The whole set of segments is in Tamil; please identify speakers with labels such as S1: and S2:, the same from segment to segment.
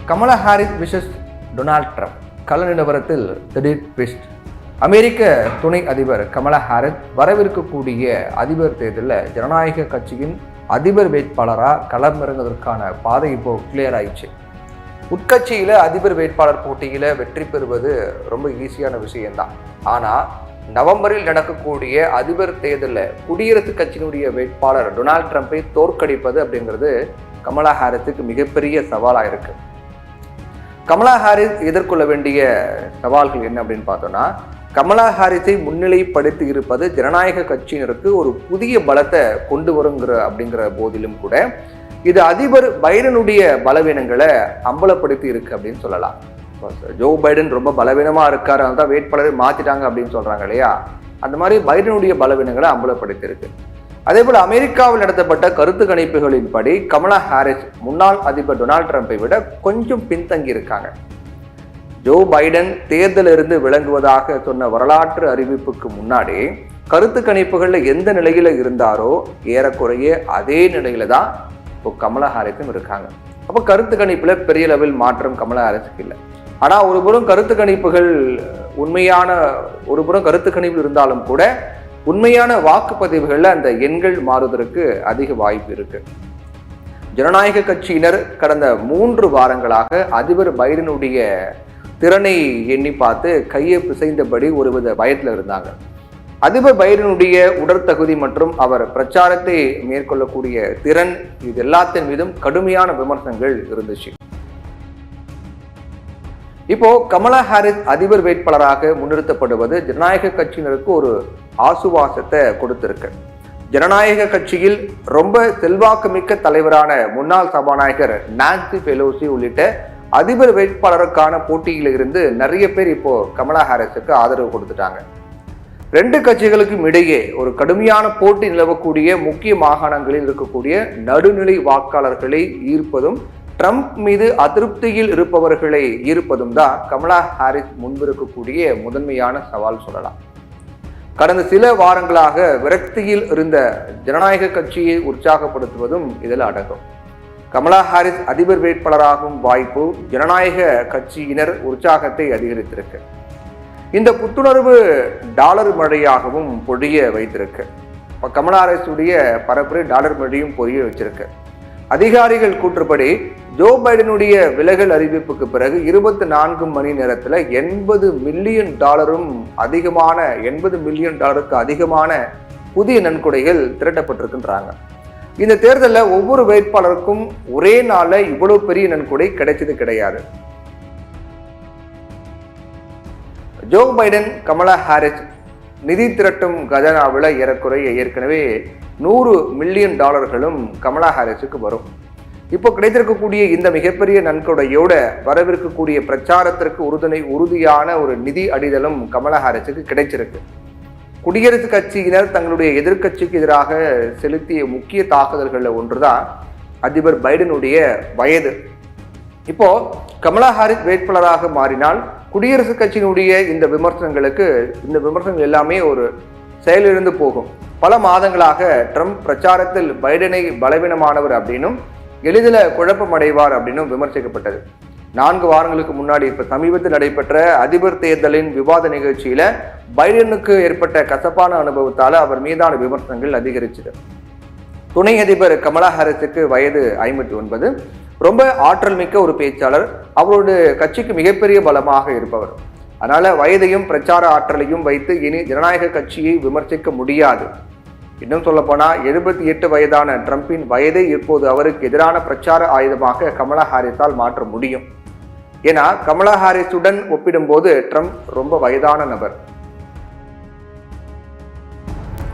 S1: Kamala Harris versus Donald Trump கள நிலவரத்தில் திடீர் ட்விஸ்ட். அமெரிக்க துணை அதிபர் கமலா ஹாரிஸ் வரவிருக்கக்கூடிய அதிபர் தேர்தலில் ஜனநாயக கட்சியின் அதிபர் வேட்பாளராக களமிறங்குவதற்கான பாதை இப்போ கிளியர் ஆயிடுச்சு. உட்கட்சியில் அதிபர் வேட்பாளர் போட்டியில் வெற்றி பெறுவது ரொம்ப ஈஸியான விஷயம்தான். ஆனால் நவம்பரில் நடக்கக்கூடிய அதிபர் தேர்தலில் குடியரசுக் கட்சியினுடைய வேட்பாளர் டொனால்ட் ட்ரம்பை தோற்கடிப்பது அப்படிங்கிறது கமலா ஹாரிஸுக்கு மிகப்பெரிய சவாலாக இருக்கு. கமலா ஹாரிஸ் எதிர்கொள்ள வேண்டிய சவால்கள் என்ன அப்படின்னு பார்த்தோம்னா, கமலா ஹாரிஸை முன்னிலைப்படுத்தி இருப்பது ஜனநாயக கட்சியினருக்கு ஒரு புதிய பலத்தை கொண்டு வருங்கிற அப்படிங்கிற போதிலும் கூட இது அதிபர் பைடனுடைய பலவீனங்களை அம்பலப்படுத்தி இருக்கு அப்படின்னு சொல்லலாம். ஜோ பைடன் ரொம்ப பலவீனமா இருக்காரு, அதான் வேட்பாளரை மாத்திட்டாங்க அப்படின்னு சொல்றாங்க இல்லையா, அந்த மாதிரி பைடனுடைய பலவீனங்களை அம்பலப்படுத்தி இருக்கு. அதே போல அமெரிக்காவில் நடத்தப்பட்ட கருத்து கணிப்புகளின்படி கமலா ஹாரிஸ் முன்னாள் அதிபர் டொனால்ட் ட்ரம்பை விட கொஞ்சம் பின்தங்கி இருக்காங்க. ஜோ பைடன் தேர்தலிருந்து விளங்குவதாக சொன்ன வரலாற்று அறிவிப்புக்கு முன்னாடி கருத்து கணிப்புகள்ல எந்த நிலையில இருந்தாரோ ஏறக்குறைய அதே நிலையில தான் இப்போ கமலா ஹாரிஸும் இருக்காங்க. அப்போ கருத்து கணிப்புல பெரிய லெவல் மாற்றம் கமலா ஹாரிஸுக்கு இல்லை. ஆனா ஒருபுறம் கருத்து கணிப்புகள் ஒருபுறம் கருத்து கணிப்பு இருந்தாலும் கூட உண்மையான வாக்குப்பதிவுகள்ல அந்த எண்கள் மாறுவதற்கு அதிக வாய்ப்பு இருக்கு. ஜனநாயக கட்சியினர் கடந்த 3 வாரங்களாக அதிபர் பைடனுடைய திறனை எண்ணி பார்த்து கையை பிசைந்தபடி ஒருவித பயத்தில் இருந்தாங்க. அதிபர் பைடனுடைய உடற்தகுதி மற்றும் அவர் பிரச்சாரத்தை மேற்கொள்ளக்கூடிய திறன், இது எல்லாத்தின் மீதும் கடுமையான விமர்சனங்கள் இருந்துச்சு. இப்போ கமலா ஹாரிஸ் அதிபர் வேட்பாளராக முன்னிறுத்தப்படுவது ஜனநாயக கட்சியினருக்கு ஒரு ஆசுவாசத்தை கொடுத்திருக்கு. ஜனநாயக கட்சியில் ரொம்ப செல்வாக்குமிக்க தலைவரான முன்னாள் சபாநாயகர் நான்சி பெலோசி உள்ளிட்ட அதிபர் வேட்பாளருக்கான போட்டியில இருந்து நிறைய பேர் இப்போ கமலா ஹாரிஸுக்கு ஆதரவு கொடுத்துட்டாங்க. 2 கட்சிகளுக்கும் இடையே ஒரு கடுமையான போட்டி நிலவக்கூடிய முக்கிய மாகாணங்களில் இருக்கக்கூடிய நடுநிலை வாக்காளர்களை ஈர்ப்பதும் ட்ரம்ப் மீது அதிருப்தியில் இருப்பவர்களை ஈர்ப்பதும் தான் கமலா ஹாரிஸ் முன்பிருக்கக்கூடிய முதன்மையான சவால் சொல்லலாம். கடந்த சில வாரங்களாக விரக்தியில் இருந்த ஜனநாயக கட்சியை உற்சாகப்படுத்துவதும் இதில் அடங்கும். கமலா ஹாரிஸ் அதிபர் வேட்பாளராகும் வாய்ப்பு ஜனநாயக கட்சியினர் உற்சாகத்தை அதிகரித்திருக்கு. இந்த புத்துணர்வு டாலர் மழையாகவும் பொழிய வைத்திருக்கு. இப்போ கமலா ஹாரிஸுடைய பரப்புரை டாலர் மழையும் பொழிய வச்சிருக்கு. அதிகாரிகள் கூற்றுப்படி ஜோ பைடனுடைய விலகல் அறிவிப்புக்கு பிறகு 24 மணி நேரத்தில் $80 மில்லியன் அதிகமான புதிய நன்கொடைகள் திரட்டப்பட்டிருக்கின்றாங்க. இந்த தேர்தலில் ஒவ்வொரு வேட்பாளருக்கும் ஒரே நாளில் இவ்வளவு பெரிய நன்கொடை கிடைச்சது கிடையாது. ஜோ பைடன் கமலா ஹாரிஸ் நிதி திரட்டும் கஜானாவில் ஏறக்குறைய ஏற்கனவே $100 மில்லியன் கமலா ஹாரிஸுக்கு வரும். இப்போ கிடைத்திருக்கக்கூடிய இந்த மிகப்பெரிய நன்கொடையோட வரவிருக்கக்கூடிய பிரச்சாரத்திற்கு உறுதியான ஒரு நிதி அடிதலும் கமலா ஹாரிஸுக்கு கிடைச்சிருக்கு. குடியரசுக் கட்சியினர் தங்களுடைய எதிர்க்கட்சிக்கு எதிராக செலுத்திய முக்கிய தாக்குதல்களில் ஒன்றுதான் அதிபர் பைடனுடைய வயது. இப்போ கமலா ஹாரிஸ் வேட்பாளராக மாறினால் குடியரசுக் கட்சியினுடைய இந்த விமர்சனங்கள் எல்லாமே ஒரு செயலிழந்து போகும். பல மாதங்களாக ட்ரம்ப் பிரச்சாரத்தில் பைடனை பலவீனமானவர் அப்படின்னும் எளிதில் குழப்பமடைவார் அப்படின்னும் விமர்சிக்கப்பட்டது. 4 வாரங்களுக்கு முன்னாடி இப்ப சமீபத்தில் நடைபெற்ற அதிபர் தேர்தலின் விவாத நிகழ்ச்சியில பைடனுக்கு ஏற்பட்ட கசப்பான அனுபவத்தால அவர் மீதான விமர்சனங்கள் அதிகரிச்சது. துணை அதிபர் கமலா ஹாரிஸுக்கு வயது 59, ரொம்ப ஆற்றல் மிக்க ஒரு பேச்சாளர், அவருடைய கட்சிக்கு மிகப்பெரிய பலமாக இருப்பவர். அதனால வயதையும் பிரச்சார ஆற்றலையும் வைத்து இனி ஜனநாயக கட்சியை விமர்சிக்க முடியாது. இன்னும் சொல்ல போனா 78 வயதான ட்ரம்பின் வயதை இப்போது அவருக்கு எதிரான பிரச்சார ஆயுதமாக கமலா ஹாரிஸால் மாற்ற முடியும். ஏன்னா கமலா ஹாரிஸுடன் ஒப்பிடும்போது ட்ரம்ப் ரொம்ப வயதான நபர்.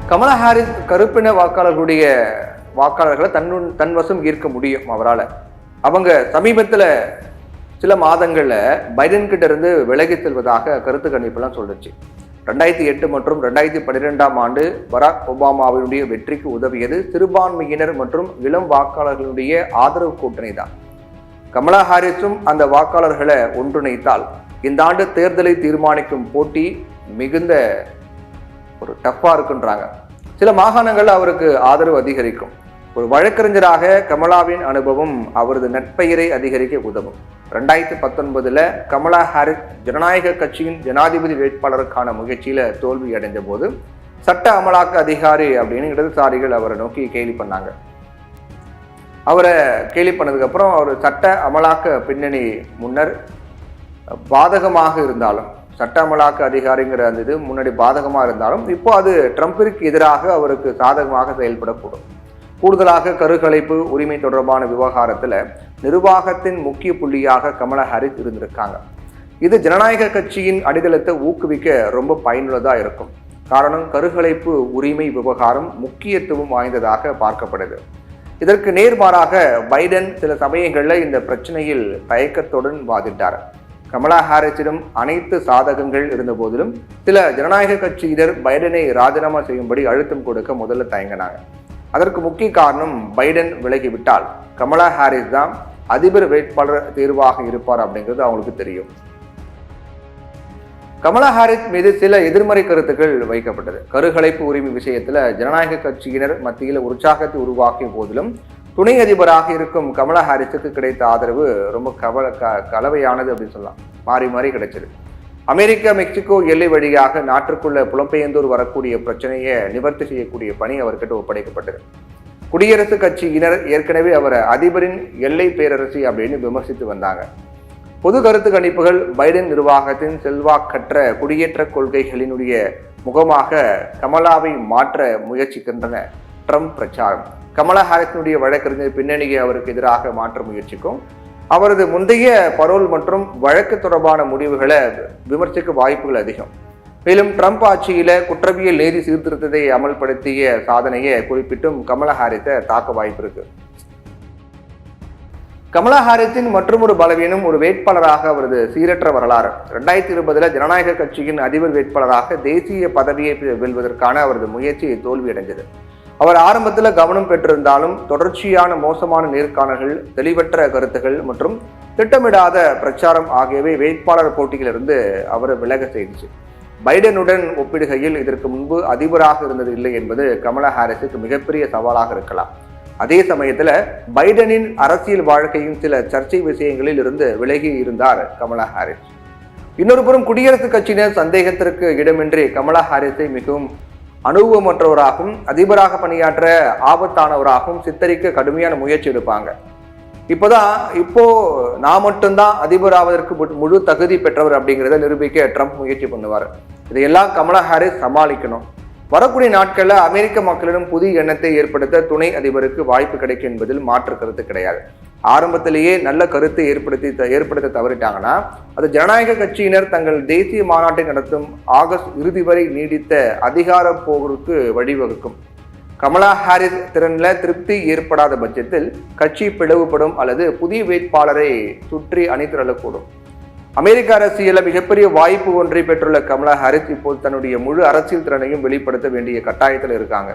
S1: கமலா ஹாரிஸ் கருப்பின வாக்காளர்களை தன்வசம் ஈர்க்க முடியும் அவரால். அவங்க சமீபத்தில் சில மாதங்கள்ல பைடன் கிட்ட இருந்து விலகி செல்வதாக கருத்து கணிப்பெல்லாம் சொல்லுச்சு. 2008 மற்றும் 2012ஆம் ஆண்டு பராக் ஒபாமாவினுடைய வெற்றிக்கு உதவியது சிறுபான்மையினர் மற்றும் இளம் வாக்காளர்களுடைய ஆதரவு கூட்டணி தான். கமலா ஹாரிஸும் அந்த வாக்காளர்களை ஒன்றிணைத்தால் இந்த ஆண்டு தேர்தலை தீர்மானிக்கும் போட்டி மிகுந்த ஒரு டஃப்பா இருக்குன்றாங்க. சில மாகாணங்கள் அவருக்கு ஆதரவு அதிகரிக்கும். ஒரு வழக்கறிஞராக கமலாவின் அனுபவம் அவரது நட்பெயரை அதிகரிக்க உதவும். 2019 கமலா ஹாரிஸ் ஜனநாயக கட்சியின் ஜனாதிபதி வேட்பாளருக்கான முயற்சியில தோல்வி அடைந்த போது சட்ட அமலாக்க அதிகாரி அப்படின்னு இடதுசாரிகள் அவரை நோக்கி கேலி பண்ணாங்க. அவரை கேலி பண்ணதுக்கு அப்புறம் அவர் சட்ட அமலாக்க பின்னணி முன்னர் பாதகமாக இருந்தாலும், சட்ட அமலாக்க அதிகாரிங்கிற அந்த இது முன்னாடி பாதகமாக இருந்தாலும் இப்போ அது ட்ரம்பிற்கு எதிராக அவருக்கு சாதகமாக செயல்படக்கூடும். கூடுதலாக கருக்கலைப்பு உரிமை தொடர்பான விவகாரத்தில் நிர்வாகத்தின் முக்கிய புள்ளியாக கமலா ஹாரிஸ் இருந்திருக்காங்க. இது ஜனநாயக கட்சியின் அடித்தளத்தை ஊக்குவிக்க ரொம்ப பயனுள்ளதாக இருக்கும். காரணம், கருக்கலைப்பு உரிமை விவகாரம் முக்கியத்துவம் வாய்ந்ததாக பார்க்கப்படுது. இதற்கு நேர்மாறாக பைடன் சில சமயங்களில் இந்த பிரச்சனையில் தயக்கத்துடன் வாதிட்டார். கமலா ஹாரிஸிடம் அனைத்து சாதகங்கள் இருந்த போதிலும் சில ஜனநாயக கட்சியினர் பைடனை ராஜினாமா செய்யும்படி அழுத்தம் கொடுக்க முதல்ல தயங்கினாங்க. அதற்கு முக்கிய காரணம், பைடன் விலகிவிட்டால் கமலா ஹாரிஸ் தான் அதிபர் வேட்பாளர் தேர்வாக இருப்பார் அப்படிங்கிறது அவங்களுக்கு தெரியும். கமலா ஹாரிஸ் மீது சில எதிர்மறை கருத்துக்கள் வைக்கப்பட்டது. கருக்கலைப்பு உரிமை விஷயத்துல ஜனநாயக கட்சியினர் மத்தியில் உற்சாகத்தை உருவாக்கிய போதிலும் துணை அதிபராக இருக்கும் கமலா ஹாரிஸுக்கு கிடைத்த ஆதரவு ரொம்ப கலவையானது அப்படின்னு சொல்லலாம். மாறி மாறி கிடைச்சது. அமெரிக்கா மெக்சிகோ எல்லை வழியாக நாட்டுக்குள்ள புலம்பெயர்ந்தோர் வரக்கூடிய பிரச்சனையை நிவர்த்தி செய்யக்கூடிய பணி அவர்கிட்ட ஒப்படைக்கப்பட்டது. குடியரசுக் கட்சியினர் ஏற்கனவே அவரை அதிபரின் எல்லை பேரரசி அப்படின்னு விமர்சித்து வந்தாங்க. பொது கருத்து கணிப்புகள் பைடன் நிர்வாகத்தின் செல்வாக்கற்ற குடியேற்ற கொள்கைகளினுடைய முகமாக கமலாவை மாற்ற முயற்சிக்கின்றன. ட்ரம்ப் பிரச்சாரம் கமலா ஹாரிஸினுடைய வழக்கறிஞர் பின்னணியை அவருக்கு எதிராக மாற்ற முயற்சிக்கும். அவரது முந்தைய பரோல் மற்றும் வழக்கு தொடர்பான முடிவுகளை விமர்சிக்க வாய்ப்புகள் அதிகம். மேலும் ட்ரம்ப் ஆட்சியில குற்றவியல் நீதி சீர்திருத்தத்தை அமல்படுத்திய சாதனையை குறிப்பிட்டும் கமலா ஹாரிஸை தாக்க வாய்ப்பு இருக்கு. கமலா ஹாரிஸின் மற்றொரு பலவீனம் ஒரு வேட்பாளராக அவரது சீரற்ற வரலாறு. 2020 ஜனநாயக கட்சியின் அதிபர் வேட்பாளராக தேசிய பதவியை வெல்வதற்கான அவரது முயற்சி தோல்வியடைந்தது. அவர் ஆரம்பத்தில் கவனம் பெற்றிருந்தாலும் தொடர்ச்சியான மோசமான நேர்காணல்கள், தெளிவற்ற கருத்துகள் மற்றும் திட்டமிடாத பிரச்சாரம் ஆகியவை வேட்பாளர் போட்டியிலிருந்து அவரை விலக செய்துச்சு. பைடனுடன் ஒப்பிடுகையில் இதற்கு முன்பு அதிபராக இருந்தது இல்லை என்பது கமலா ஹாரிஸுக்கு மிகப்பெரிய சவாலாக இருக்கலாம். அதே சமயத்தில் பைடனின் அரசியல் வாழ்க்கையின் சில சர்ச்சை விஷயங்களில் இருந்து விலகி இருந்தார் கமலா ஹாரிஸ். இன்னொரு புறம் குடியரசுக் கட்சியினர் சந்தேகத்திற்கு இடமின்றி கமலா ஹாரிஸை மிகவும் அனுபவமற்றவராகவும் அதிபராக பணியாற்ற ஆபத்தானவராகவும் சித்தரிக்க கடுமையான முயற்சி எடுப்பாங்க. இப்போ நான் மட்டும்தான் அதிபராவதற்கு முழு தகுதி பெற்றவர் அப்படிங்கிறத நிரூபிக்க ட்ரம்ப் முயற்சி பண்ணுவார். இதையெல்லாம் கமலா ஹாரிஸ் சமாளிக்கணும். வரக்கூடிய நாட்களில் அமெரிக்க மக்களிடம் புதிய எண்ணத்தை ஏற்படுத்த துணை அதிபருக்கு வாய்ப்பு கிடைக்கும் என்பதில் மாற்று கருத்து கிடையாது. ஆரம்பத்திலேயே நல்ல கருத்தை ஏற்படுத்த தவறிட்டாங்கன்னா அது ஜனநாயக கட்சியினர் தங்கள் தேசிய மாநாட்டை நடத்தும் ஆகஸ்ட் இறுதி வரை நீடித்த அதிகார போருக்கு வழிவகுக்கும். கமலா ஹாரிஸ் திறனில் திருப்தி ஏற்படாத பட்சத்தில் கட்சி பிளவுபடும் அல்லது புதிய வேட்பாளரை சுற்றி அணிதிரளக்கூடும். அமெரிக்க அரசியலில் மிகப்பெரிய வாய்ப்பு ஒன்றை பெற்றுள்ள கமலா ஹாரிஸ் இப்போது தன்னுடைய முழு அரசியல் திறனையும் வெளிப்படுத்த வேண்டிய கட்டாயத்தில் இருக்காங்க.